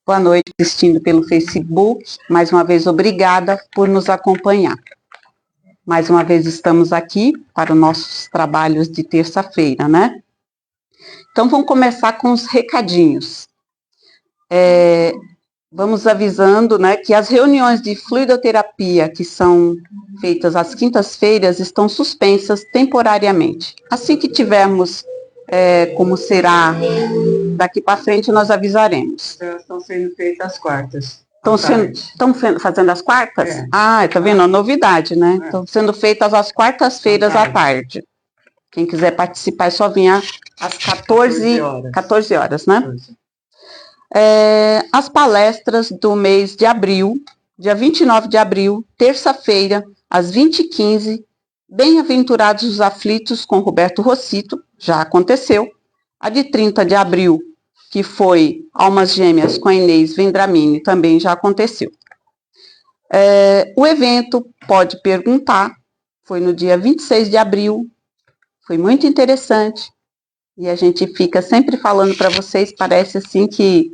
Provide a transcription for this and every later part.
Boa noite, assistindo pelo Facebook. Mais uma vez, obrigada por nos acompanhar. Mais uma vez estamos aqui para os nossos trabalhos de terça-feira, né? Então, vamos começar com os recadinhos. Vamos avisando, né, que as reuniões de fluidoterapia que são feitas às quintas-feiras estão suspensas temporariamente. Assim que tivermos como será daqui para frente, nós avisaremos. Elas estão sendo feitas às quartas. Estão fazendo as quartas? É. Ah, tá vendo? A novidade, né? Estão sendo feitas às quartas-feiras à tarde. Quem quiser participar é só vir às 14 horas, né? 14. As palestras do mês de abril, dia 29 de abril, terça-feira, às 20h15, Bem-aventurados os aflitos, com Roberto Rossito, já aconteceu. A de 30 de abril, que foi Almas Gêmeas com a Inês Vendramini, também já aconteceu. O evento Pode Perguntar, foi no dia 26 de abril, foi muito interessante, e a gente fica sempre falando para vocês, parece assim que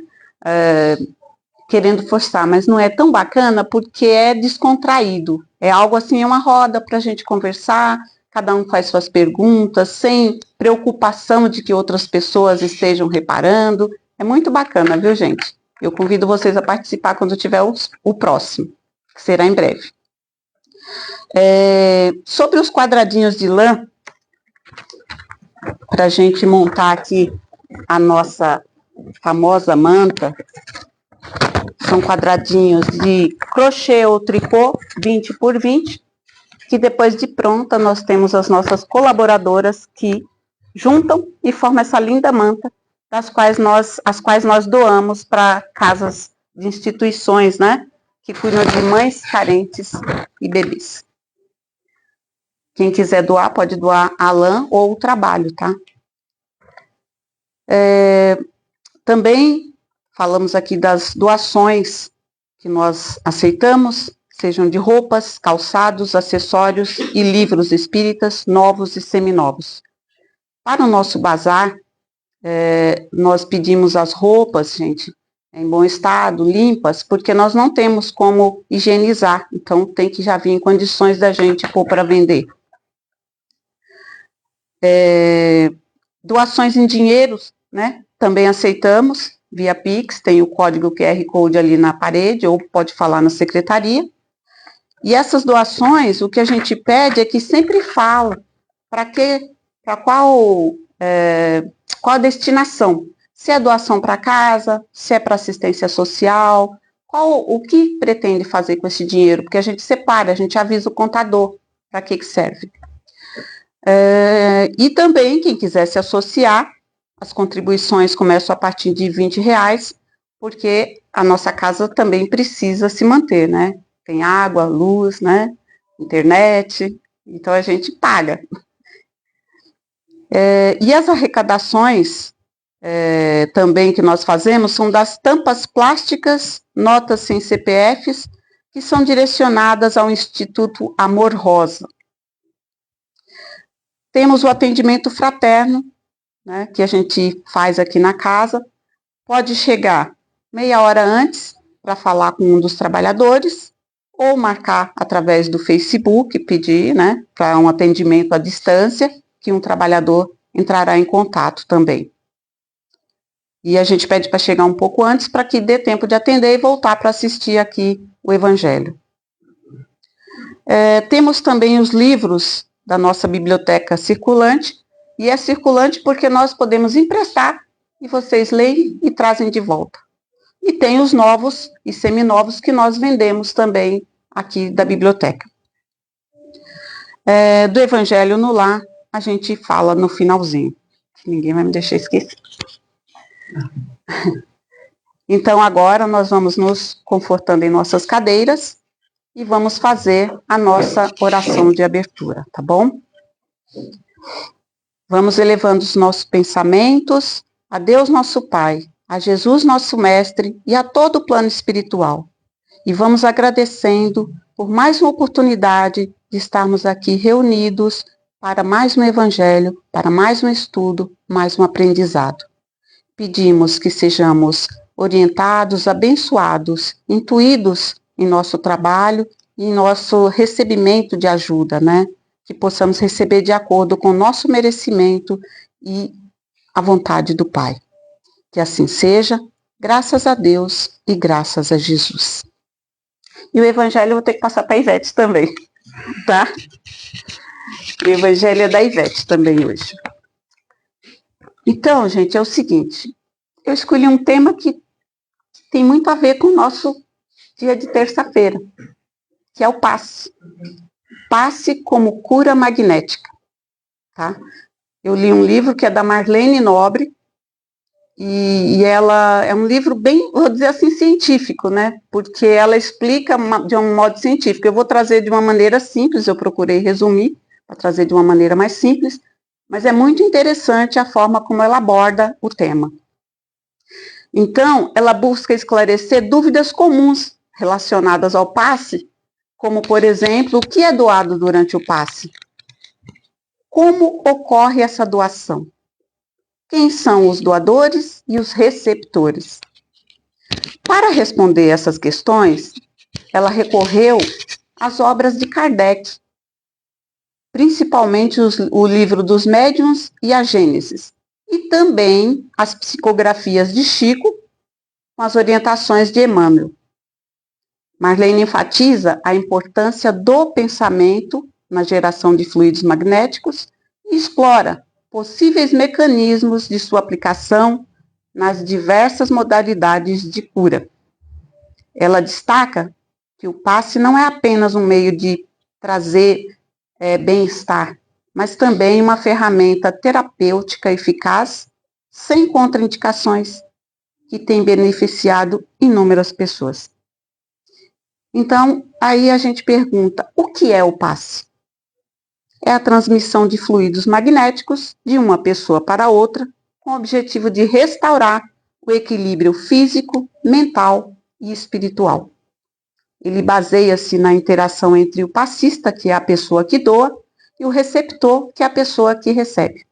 querendo forçar, mas não é tão bacana porque é descontraído, é algo assim, é uma roda para a gente conversar, cada um faz suas perguntas, sem preocupação de que outras pessoas estejam reparando. É muito bacana, viu, gente? Eu convido vocês a participar quando tiver o próximo, que será em breve. Sobre os quadradinhos de lã, para a gente montar aqui a nossa famosa manta, são quadradinhos de crochê ou tricô, 20 por 20, que depois de pronta nós temos as nossas colaboradoras que juntam e formam essa linda manta, as quais nós doamos para casas de instituições, né, que cuidam de mães carentes e bebês. Quem quiser doar, pode doar a lã ou o trabalho, tá? Também falamos aqui das doações que nós aceitamos, sejam de roupas, calçados, acessórios e livros espíritas, novos e seminovos. Para o nosso bazar, nós pedimos as roupas, gente, em bom estado, limpas, porque nós não temos como higienizar, então tem que já vir em condições da gente pôr para vender. Doações em dinheiro, né, também aceitamos, via Pix, tem o código QR Code ali na parede, ou pode falar na secretaria. E essas doações, o que a gente pede é que sempre fala para qual a destinação. Se é doação para casa, se é para assistência social, o que pretende fazer com esse dinheiro, porque a gente separa, a gente avisa o contador para que serve. E também, quem quiser se associar, as contribuições começam a partir de R$20, porque a nossa casa também precisa se manter, né? Tem água, luz, né? Internet, então a gente paga. E as arrecadações também que nós fazemos são das tampas plásticas, notas sem CPFs, que são direcionadas ao Instituto Amor Rosa. Temos o atendimento fraterno, né, que a gente faz aqui na casa. Pode chegar meia hora antes para falar com um dos trabalhadores, ou marcar através do Facebook, pedir, né, para um atendimento à distância, que um trabalhador entrará em contato também. E a gente pede para chegar um pouco antes, para que dê tempo de atender e voltar para assistir aqui o Evangelho. Temos também os livros da nossa biblioteca circulante, e é circulante porque nós podemos emprestar, e vocês leem e trazem de volta. E tem os novos e seminovos que nós vendemos também aqui da biblioteca. Do Evangelho no Lar, a gente fala no finalzinho, que ninguém vai me deixar esquecer. Então, agora nós vamos nos confortando em nossas cadeiras e vamos fazer a nossa oração de abertura, tá bom? Vamos elevando os nossos pensamentos a Deus nosso Pai, a Jesus nosso Mestre e a todo o plano espiritual. E vamos agradecendo por mais uma oportunidade de estarmos aqui reunidos para mais um Evangelho, para mais um estudo, mais um aprendizado. Pedimos que sejamos orientados, abençoados, intuídos em nosso trabalho e em nosso recebimento de ajuda, né? Que possamos receber de acordo com o nosso merecimento e a vontade do Pai. Que assim seja, graças a Deus e graças a Jesus. E o Evangelho eu vou ter que passar para a Ivete também, tá? O Evangelho é da Ivete também hoje. Então, gente, é o seguinte, eu escolhi um tema que tem muito a ver com o nosso dia de terça-feira, que é o passe. Passe como cura magnética, tá? Eu li um livro que é da Marlene Nobre, e ela é um livro bem, vou dizer assim, científico, né? Porque ela explica de um modo científico. Eu vou trazer de uma maneira simples, eu procurei resumir, para trazer de uma maneira mais simples, mas é muito interessante a forma como ela aborda o tema. Então, ela busca esclarecer dúvidas comuns relacionadas ao passe, como, por exemplo, o que é doado durante o passe? Como ocorre essa doação? Quem são os doadores e os receptores? Para responder essas questões, ela recorreu às obras de Kardec, principalmente o livro dos Médiuns e a Gênesis, e também as psicografias de Chico, com as orientações de Emmanuel. Marlene enfatiza a importância do pensamento na geração de fluidos magnéticos e explora possíveis mecanismos de sua aplicação nas diversas modalidades de cura. Ela destaca que o passe não é apenas um meio de trazer bem-estar, mas também uma ferramenta terapêutica eficaz, sem contraindicações, que tem beneficiado inúmeras pessoas. Então, aí a gente pergunta, o que é o passe? É a transmissão de fluidos magnéticos de uma pessoa para outra, com o objetivo de restaurar o equilíbrio físico, mental e espiritual. Ele baseia-se na interação entre o passista, que é a pessoa que doa, e o receptor, que é a pessoa que recebe.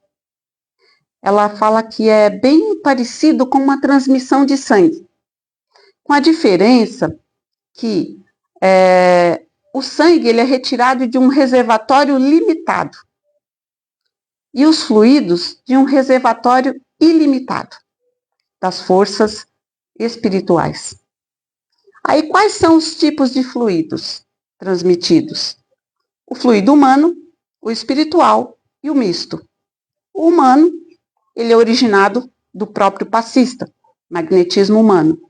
Ela fala que é bem parecido com uma transmissão de sangue, com a diferença que o sangue ele é retirado de um reservatório limitado e os fluidos de um reservatório ilimitado das forças espirituais. Aí, quais são os tipos de fluidos transmitidos? O fluido humano, o espiritual e o misto. O humano, ele é originado do próprio passista, magnetismo humano.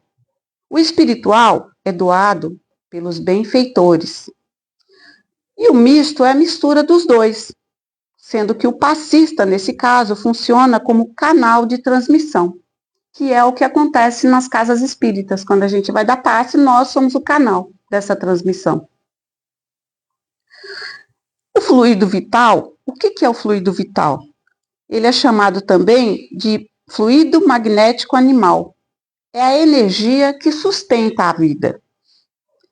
O espiritual é doado pelos benfeitores. E o misto é a mistura dos dois, sendo que o passista, nesse caso, funciona como canal de transmissão, que é o que acontece nas casas espíritas. Quando a gente vai dar passe, nós somos o canal dessa transmissão. O fluido vital, o que é o fluido vital? Ele é chamado também de fluido magnético animal. É a energia que sustenta a vida.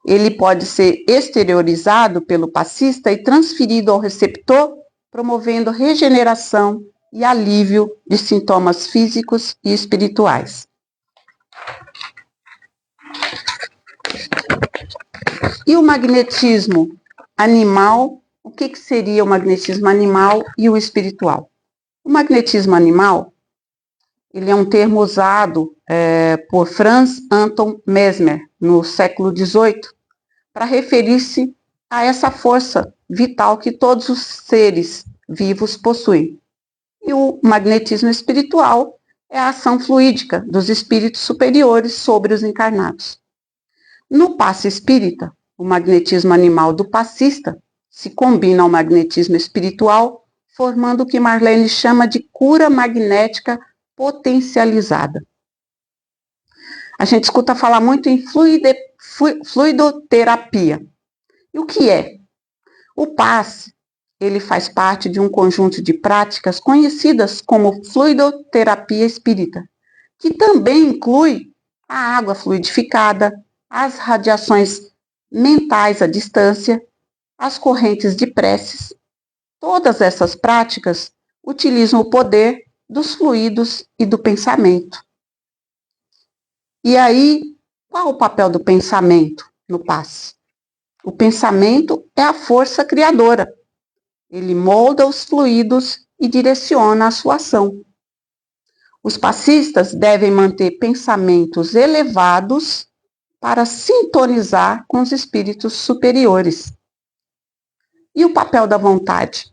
Ele pode ser exteriorizado pelo passista e transferido ao receptor, promovendo regeneração e alívio de sintomas físicos e espirituais. E o magnetismo animal? O que seria o magnetismo animal e o espiritual? O magnetismo animal, ele é um termo usado por Franz Anton Mesmer, no século XVIII, para referir-se a essa força vital que todos os seres vivos possuem. E o magnetismo espiritual é a ação fluídica dos espíritos superiores sobre os encarnados. No passe espírita, o magnetismo animal do passista se combina ao magnetismo espiritual, formando o que Marlene chama de cura magnética potencializada. A gente escuta falar muito em fluidoterapia. E o que é? O passe, ele faz parte de um conjunto de práticas conhecidas como fluidoterapia espírita, que também inclui a água fluidificada, as radiações mentais à distância, as correntes de preces. Todas essas práticas utilizam o poder dos fluidos e do pensamento. E aí, qual o papel do pensamento no passe? O pensamento é a força criadora. Ele molda os fluidos e direciona a sua ação. Os passistas devem manter pensamentos elevados para sintonizar com os espíritos superiores. E o papel da vontade?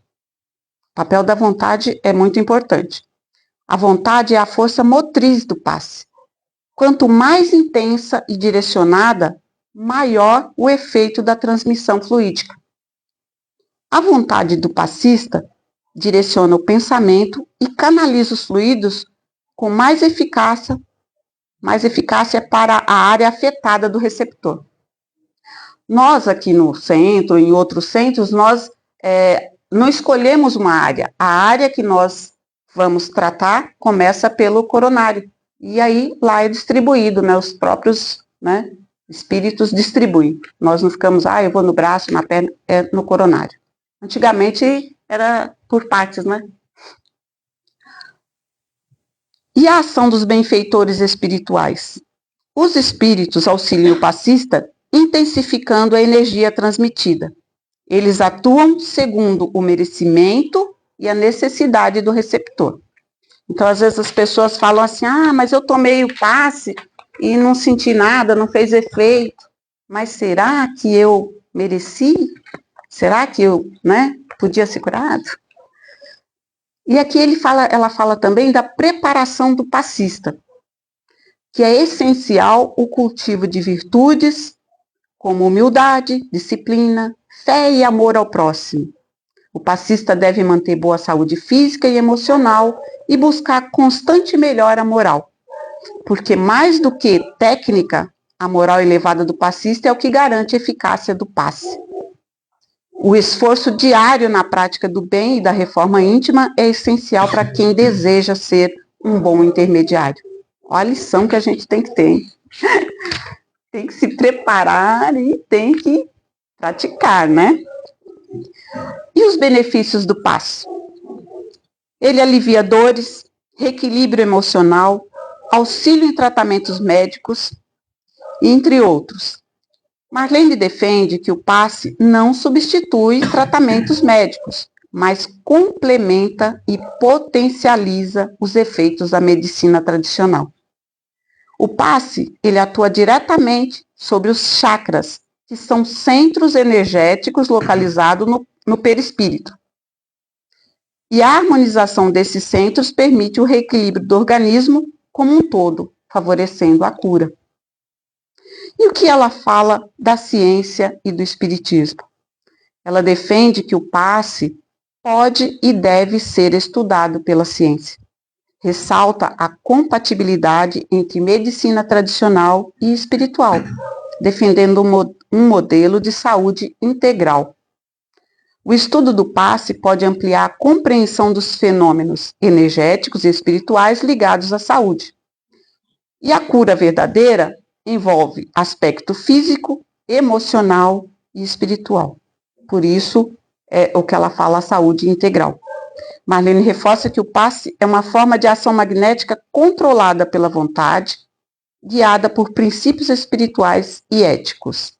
O papel da vontade é muito importante. A vontade é a força motriz do passe. Quanto mais intensa e direcionada, maior o efeito da transmissão fluídica. A vontade do passista direciona o pensamento e canaliza os fluidos com mais eficácia para a área afetada do receptor. Nós aqui no centro, em outros centros, nós não escolhemos uma área. A área que nós vamos tratar começa pelo coronário. E aí lá é distribuído, né? Os próprios espíritos distribuem. Nós não ficamos, eu vou no braço, na perna, é no coronário. Antigamente era por partes, né? E a ação dos benfeitores espirituais? Os espíritos auxiliam o passista intensificando a energia transmitida. Eles atuam segundo o merecimento e a necessidade do receptor. Então, às vezes as pessoas falam assim, mas eu tomei o passe e não senti nada, não fez efeito. Mas será que eu mereci? Será que eu, podia ser curado? E aqui ela fala também da preparação do passista, que é essencial o cultivo de virtudes como humildade, disciplina, fé e amor ao próximo. O passista deve manter boa saúde física e emocional e buscar constante melhora moral, porque mais do que técnica, a moral elevada do passista é o que garante a eficácia do passe. O esforço diário na prática do bem e da reforma íntima é essencial para quem deseja ser um bom intermediário. Olha a lição que a gente tem que ter, hein? Tem que se preparar e tem que praticar, né? E os benefícios do passe? Ele alivia dores, reequilíbrio emocional, auxílio em tratamentos médicos, entre outros. Marlene defende que o passe não substitui tratamentos médicos, mas complementa e potencializa os efeitos da medicina tradicional. O passe, ele atua diretamente sobre os chakras, que são centros energéticos localizados no perispírito. E a harmonização desses centros permite o reequilíbrio do organismo como um todo, favorecendo a cura. E o que ela fala da ciência e do espiritismo? Ela defende que o passe pode e deve ser estudado pela ciência. Ressalta a compatibilidade entre medicina tradicional e espiritual, defendendo um modelo de saúde integral. O estudo do passe pode ampliar a compreensão dos fenômenos energéticos e espirituais ligados à saúde. E a cura verdadeira envolve aspecto físico, emocional e espiritual. Por isso, é o que ela fala, a saúde integral. Marlene reforça que o passe é uma forma de ação magnética controlada pela vontade, guiada por princípios espirituais e éticos.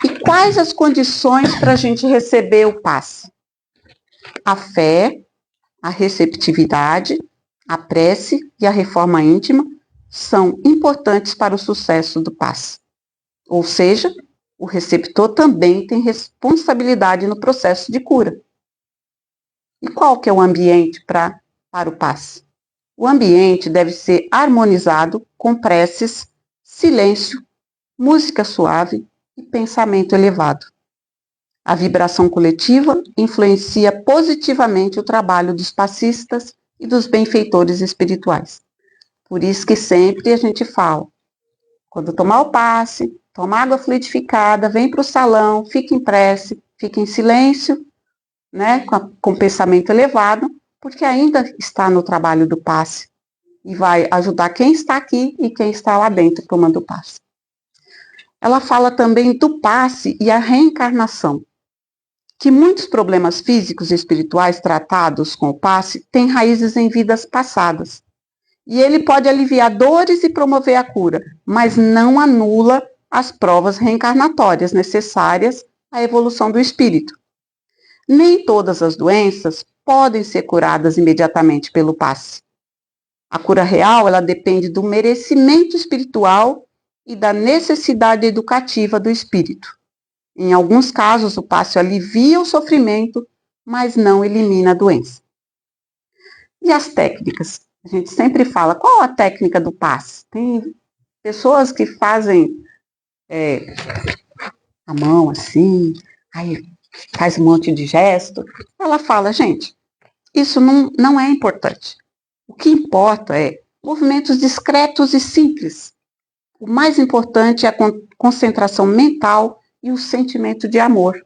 E quais as condições para a gente receber o passe? A fé, a receptividade, a prece e a reforma íntima são importantes para o sucesso do passe. Ou seja, o receptor também tem responsabilidade no processo de cura. E qual que é o ambiente para o passe? O ambiente deve ser harmonizado com preces, silêncio, música suave e pensamento elevado. A vibração coletiva influencia positivamente o trabalho dos passistas e dos benfeitores espirituais. Por isso que sempre a gente fala, quando tomar o passe, toma água fluidificada, vem para o salão, fica em prece, fica em silêncio, com pensamento elevado, porque ainda está no trabalho do passe e vai ajudar quem está aqui e quem está lá dentro tomando o passe. Ela fala também do passe e a reencarnação. que muitos problemas físicos e espirituais tratados com o passe têm raízes em vidas passadas. E ele pode aliviar dores e promover a cura, mas não anula as provas reencarnatórias necessárias à evolução do espírito. Nem todas as doenças podem ser curadas imediatamente pelo passe. A cura real, ela depende do merecimento espiritual e da necessidade educativa do espírito. Em alguns casos, o passe alivia o sofrimento, mas não elimina a doença. E as técnicas? A gente sempre fala, qual a técnica do passe? Tem pessoas que fazem a mão assim, aí faz um monte de gesto. Ela fala, gente, isso não é importante. O que importa é movimentos discretos e simples. O mais importante é a concentração mental e o sentimento de amor.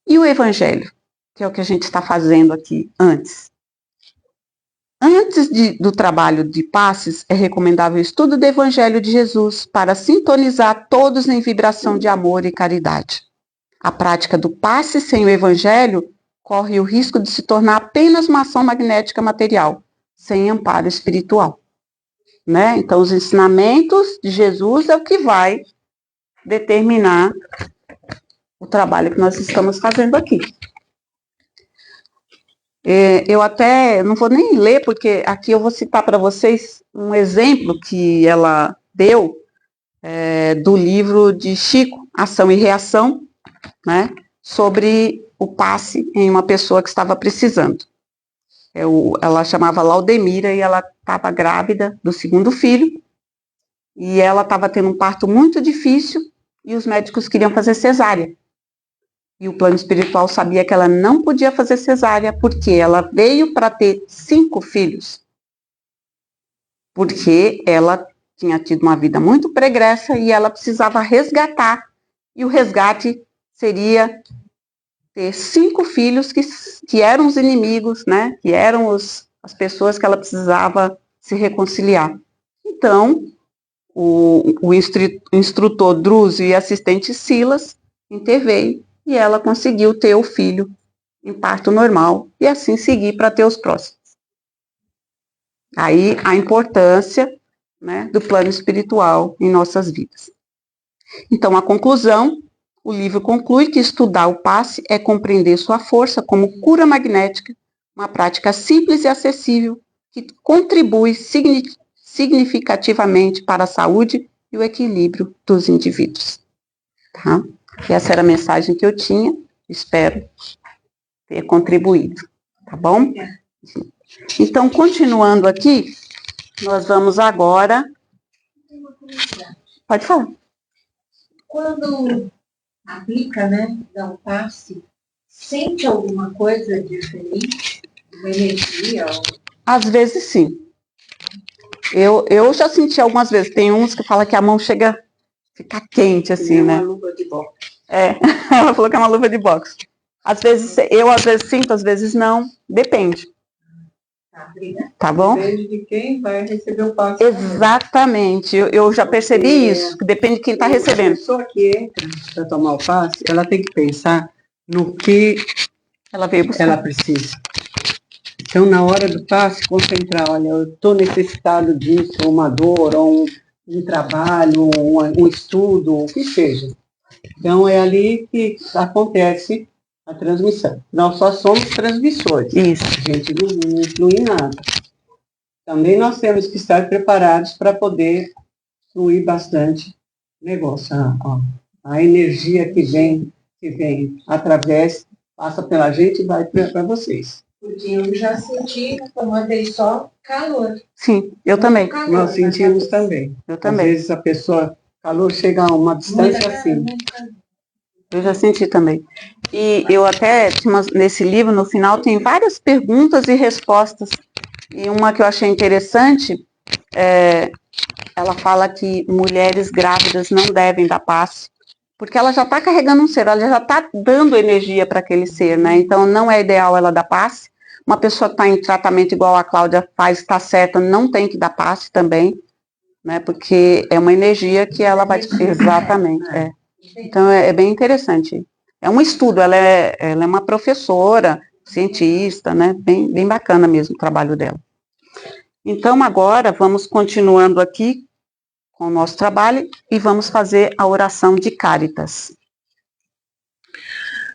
E o Evangelho, que é o que a gente está fazendo aqui antes. Antes do trabalho de passes, é recomendável o estudo do Evangelho de Jesus para sintonizar todos em vibração de amor e caridade. A prática do passe sem o Evangelho corre o risco de se tornar apenas uma ação magnética material, sem amparo espiritual. Né? Então, os ensinamentos de Jesus é o que vai determinar o trabalho que nós estamos fazendo aqui. Eu até não vou nem ler, porque aqui eu vou citar para vocês um exemplo que ela deu do livro de Chico, Ação e Reação, né, sobre o passe em uma pessoa que estava precisando. Ela chamava Laudemira e ela estava grávida do segundo filho, e ela estava tendo um parto muito difícil, e os médicos queriam fazer cesárea. E o plano espiritual sabia que ela não podia fazer cesárea, porque ela veio para ter 5 filhos. Porque ela tinha tido uma vida muito pregressa e ela precisava resgatar. E o resgate seria ter 5 filhos que eram os inimigos, né? Que eram as pessoas que ela precisava se reconciliar. Então, o instrutor Drúzio e assistente Silas interveio e ela conseguiu ter o filho em parto normal e assim seguir para ter os próximos. Aí a importância, né, do plano espiritual em nossas vidas. Então, a conclusão, o livro conclui que estudar o passe é compreender sua força como cura magnética, uma prática simples e acessível que contribui significativamente para a saúde e o equilíbrio dos indivíduos. Tá? E essa era a mensagem que eu tinha, espero ter contribuído, tá bom? Então, continuando aqui, nós vamos agora... Pode falar. Quando aplica, né, dá um passe, sente alguma coisa diferente? Uma energia? Às vezes, sim. Eu já senti algumas vezes. Tem uns que falam que a mão chega a ficar quente, assim, né? É uma luva de boxe. Ela falou que é uma luva de boxe. Às vezes sinto, às vezes não. Depende. Tá bom? Depende de quem vai receber o passe. Exatamente. Eu já percebi isso. Depende de quem está recebendo. A pessoa que entra para tomar o passe, ela tem que pensar no que ela veio buscar. Ela precisa. Então, na hora do passe, concentrar, olha, eu estou necessitado disso, uma dor, ou um trabalho, um estudo, o que seja. Então, é ali que acontece a transmissão. Nós só somos transmissores. Isso. A gente não influi em nada. Também nós temos que estar preparados para poder fluir bastante o negócio. A energia que vem através, passa pela gente e vai para vocês. Porque eu já senti, tomando só calor. Sim, eu também. Calor, Nós sentimos também. Eu também. Às vezes a pessoa, calor chega a uma distância assim. Eu já senti também. E eu até, nesse livro, no final, tem várias perguntas e respostas. E uma que eu achei interessante, ela fala que mulheres grávidas não devem dar passe, porque ela já está carregando um ser, ela já está dando energia para aquele ser, né? Então, não é ideal ela dar passe. Uma pessoa que está em tratamento igual a Cláudia faz, está certa, não tem que dar passe também, né? Porque é uma energia que ela vai... Exatamente, Então, é bem interessante. É um estudo, ela é uma professora, cientista, né? Bem bacana mesmo o trabalho dela. Então, agora, vamos continuando aqui com o nosso trabalho e vamos fazer a oração de Cáritas.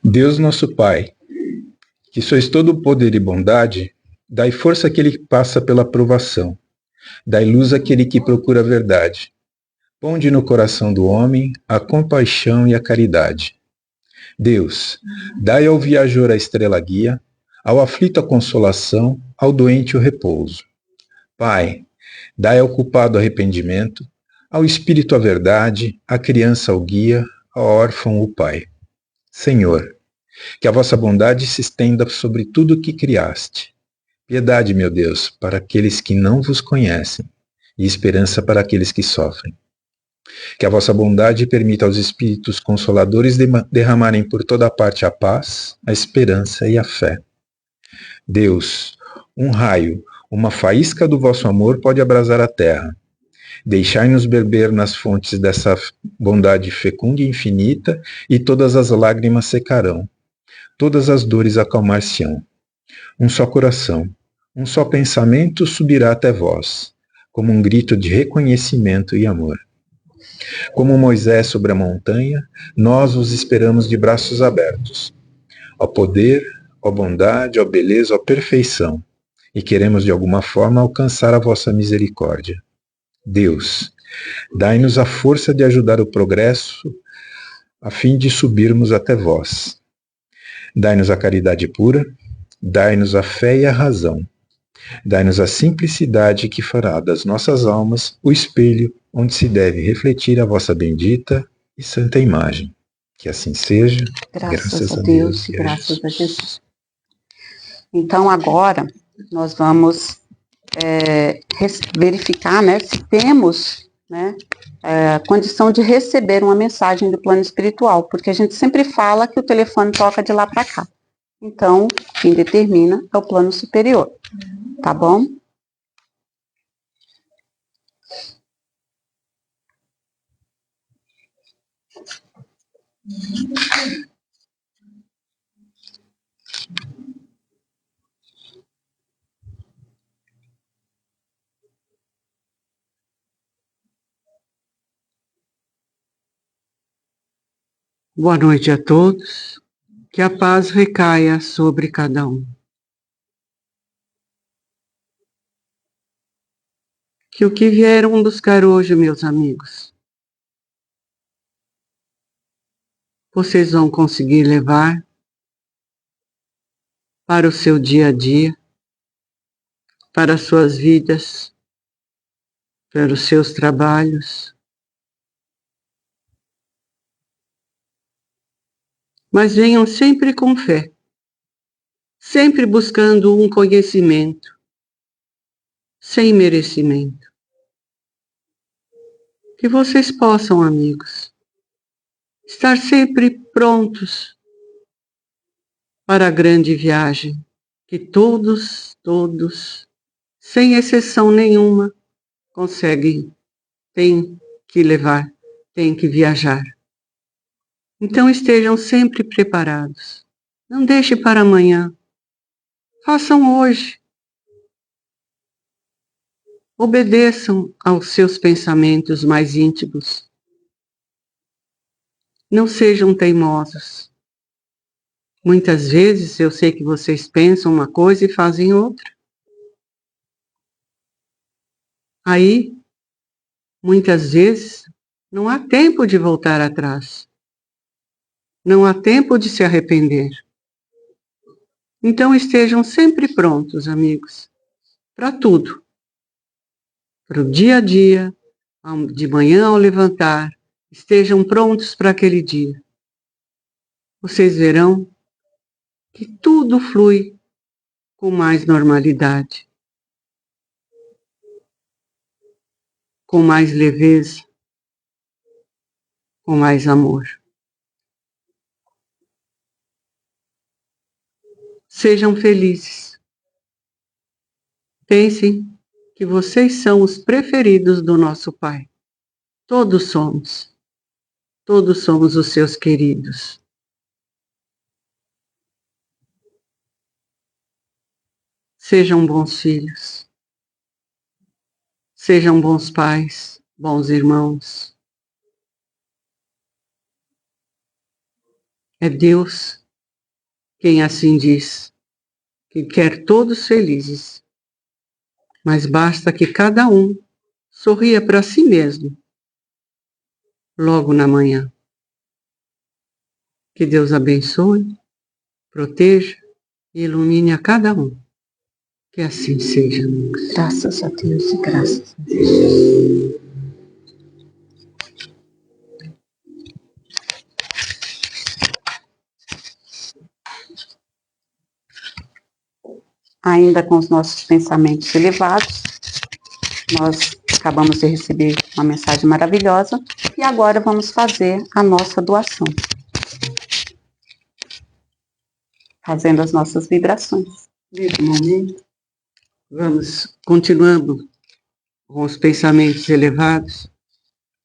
Deus nosso Pai, que sois todo poder e bondade, dai força àquele que passa pela provação, dai luz àquele que procura a verdade. Ponde no coração do homem a compaixão e a caridade. Deus, dai ao viajor a estrela guia, ao aflito a consolação, ao doente o repouso. Pai, dai ao culpado arrependimento, ao espírito a verdade, à criança o guia, ao órfão o pai. Senhor, que a vossa bondade se estenda sobre tudo o que criaste. Piedade, meu Deus, para aqueles que não vos conhecem, e esperança para aqueles que sofrem. Que a vossa bondade permita aos espíritos consoladores derramarem por toda parte a paz, a esperança e a fé. Deus, um raio, uma faísca do vosso amor pode abrasar a terra. Deixai-nos beber nas fontes dessa bondade fecunda e infinita, e todas as lágrimas secarão, todas as dores acalmar-se-ão. Um só coração, um só pensamento subirá até vós, como um grito de reconhecimento e amor. Como Moisés sobre a montanha, nós vos esperamos de braços abertos. Ó poder, ó bondade, ó beleza, ó perfeição, e queremos de alguma forma alcançar a vossa misericórdia. Deus, dai-nos a força de ajudar o progresso, a fim de subirmos até vós. Dai-nos a caridade pura, dai-nos a fé e a razão. Dai-nos a simplicidade que fará das nossas almas o espelho onde se deve refletir a vossa bendita e santa imagem. Que assim seja. Graças a Deus e graças a Jesus. Então, agora, nós vamos verificar, né, se temos, né, a condição de receber uma mensagem do plano espiritual, porque a gente sempre fala que o telefone toca de lá para cá. Então, quem determina é o plano superior, tá bom? Boa noite a todos. Que a paz recaia sobre cada um. Que o que vieram buscar hoje, meus amigos, vocês vão conseguir levar para o seu dia a dia, para as suas vidas, para os seus trabalhos. Mas venham sempre com fé, sempre buscando um conhecimento, sem merecimento. Que vocês possam, amigos, estar sempre prontos para a grande viagem que todos, sem exceção nenhuma, conseguem, têm que levar, têm que viajar. Então estejam sempre preparados. Não deixe para amanhã. Façam hoje. Obedeçam aos seus pensamentos mais íntimos. Não sejam teimosos. Muitas vezes eu sei que vocês pensam uma coisa e fazem outra. Aí, muitas vezes, não há tempo de voltar atrás. Não há tempo de se arrepender. Então estejam sempre prontos, amigos, para tudo. Para o dia a dia, de manhã ao levantar, estejam prontos para aquele dia. Vocês verão que tudo flui com mais normalidade, com mais leveza, com mais amor. Sejam felizes. Pensem que vocês são os preferidos do nosso Pai. Todos somos. Todos somos os seus queridos. Sejam bons filhos. Sejam bons pais, bons irmãos. É Deus quem assim diz, que quer todos felizes. Mas basta que cada um sorria para si mesmo, logo na manhã. Que Deus abençoe, proteja e ilumine a cada um. Que assim seja. Graças a Deus e graças a Deus. Ainda com os nossos pensamentos elevados, nós acabamos de receber uma mensagem maravilhosa e agora vamos fazer a nossa doação. Fazendo as nossas vibrações. Nesse momento, vamos continuando com os pensamentos elevados.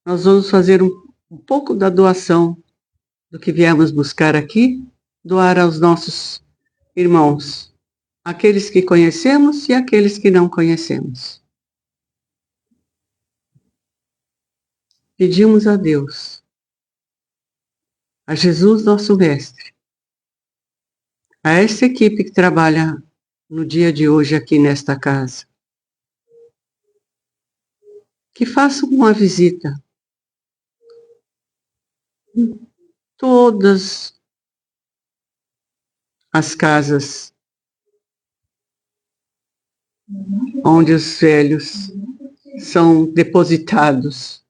Nós vamos fazer um pouco da doação do que viemos buscar aqui, doar aos nossos irmãos, aqueles que conhecemos e aqueles que não conhecemos. Pedimos a Deus, a Jesus, nosso Mestre, a esta equipe que trabalha no dia de hoje aqui nesta casa, que façam uma visita em todas as casas onde os velhos são depositados.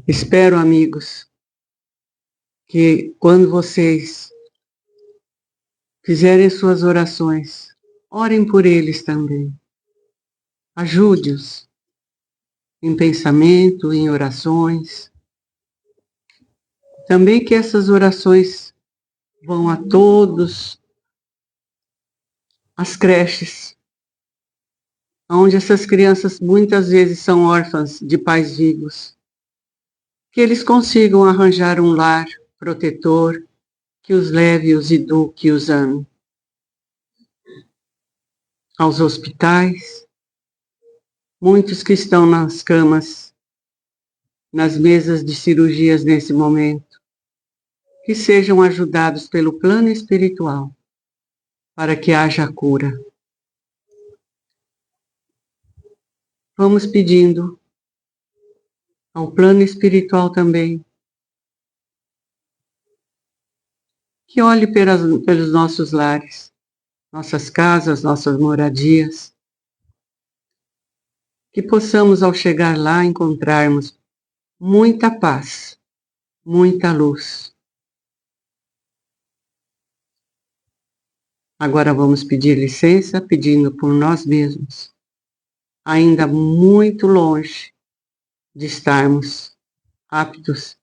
Espero, amigos, que quando vocês fizerem suas orações, orem por eles também. Ajude-os em pensamento, em orações. Também que essas orações vão a todos as creches, onde essas crianças muitas vezes são órfãs de pais vivos. Que eles consigam arranjar um lar protetor, que os leve, os eduque e os ame. Aos hospitais, muitos que estão nas camas, nas mesas de cirurgias nesse momento, que sejam ajudados pelo plano espiritual, para que haja cura. Vamos pedindo ao plano espiritual também, que olhe pelos nossos lares, nossas casas, nossas moradias, que possamos, ao chegar lá, encontrarmos muita paz, muita luz. Agora vamos pedir licença, pedindo por nós mesmos, ainda muito longe de estarmos aptos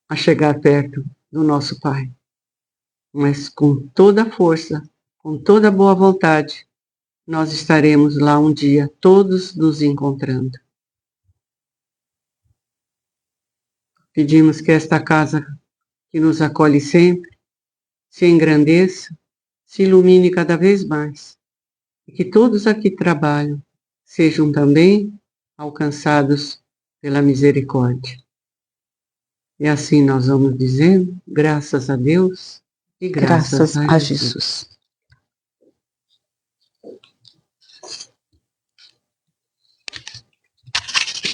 a chegar perto do nosso Pai. Mas com toda a força, com toda a boa vontade, nós estaremos lá um dia, todos nos encontrando. Pedimos que esta casa que nos acolhe sempre, se engrandeça, se ilumine cada vez mais, e que todos aqui trabalham sejam também alcançados pela misericórdia. E assim nós vamos dizendo, graças a Deus e graças a Jesus.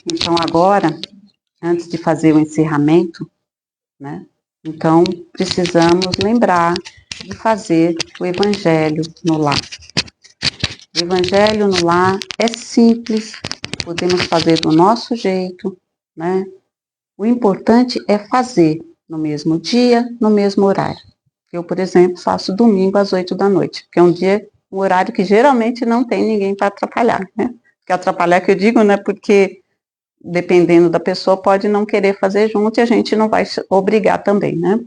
Então agora, antes de fazer o encerramento, né? Então precisamos lembrar de fazer o Evangelho no lar. O Evangelho no lar é simples, podemos fazer do nosso jeito, né? O importante é fazer no mesmo dia, no mesmo horário. Eu, por exemplo, faço domingo às 8 da noite, que é um horário que geralmente não tem ninguém para atrapalhar, né? Porque atrapalhar que eu digo, né? Porque dependendo da pessoa pode não querer fazer junto e a gente não vai obrigar também, né?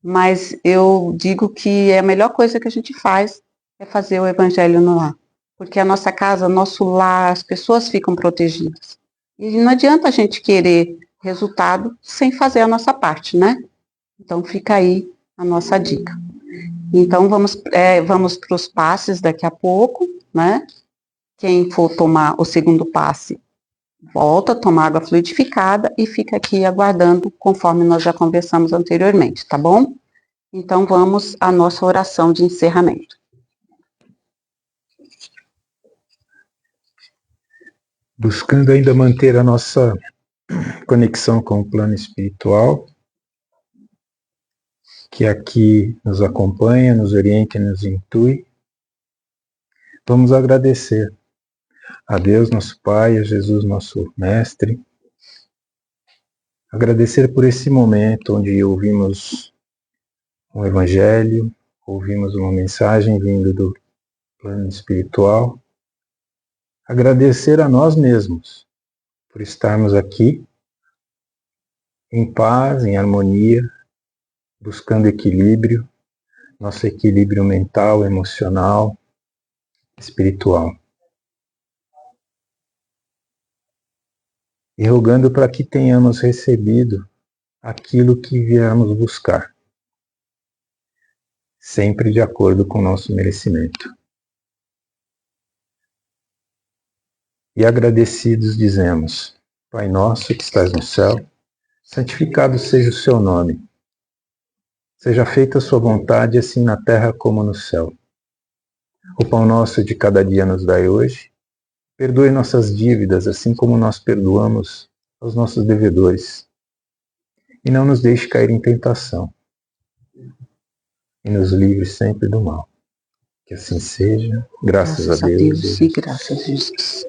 Mas eu digo que a melhor coisa que a gente faz é fazer o Evangelho no lar. Porque a nossa casa, nosso lar, as pessoas ficam protegidas. E não adianta a gente querer resultado sem fazer a nossa parte, né? Então fica aí a nossa dica. Então, vamos para os passes daqui a pouco, né? Quem for tomar o segundo passe, volta, toma água fluidificada e fica aqui aguardando, conforme nós já conversamos anteriormente, tá bom? Então, vamos à nossa oração de encerramento. Buscando ainda manter a nossa conexão com o plano espiritual, que aqui nos acompanha, nos orienta e nos intui, vamos agradecer a Deus, nosso Pai, a Jesus, nosso Mestre, agradecer por esse momento onde ouvimos um Evangelho, ouvimos uma mensagem vindo do plano espiritual, agradecer a nós mesmos por estarmos aqui em paz, em harmonia, buscando equilíbrio, nosso equilíbrio mental, emocional, espiritual. E rogando para que tenhamos recebido aquilo que viemos buscar, sempre de acordo com o nosso merecimento. E agradecidos dizemos: Pai nosso que estás no céu, santificado seja o seu nome. Seja feita a sua vontade, assim na terra como no céu. O pão nosso de cada dia nos dai hoje. Perdoe nossas dívidas, assim como nós perdoamos aos nossos devedores. E não nos deixe cair em tentação. E nos livre sempre do mal. Que assim seja. Graças a Deus e graças a Jesus.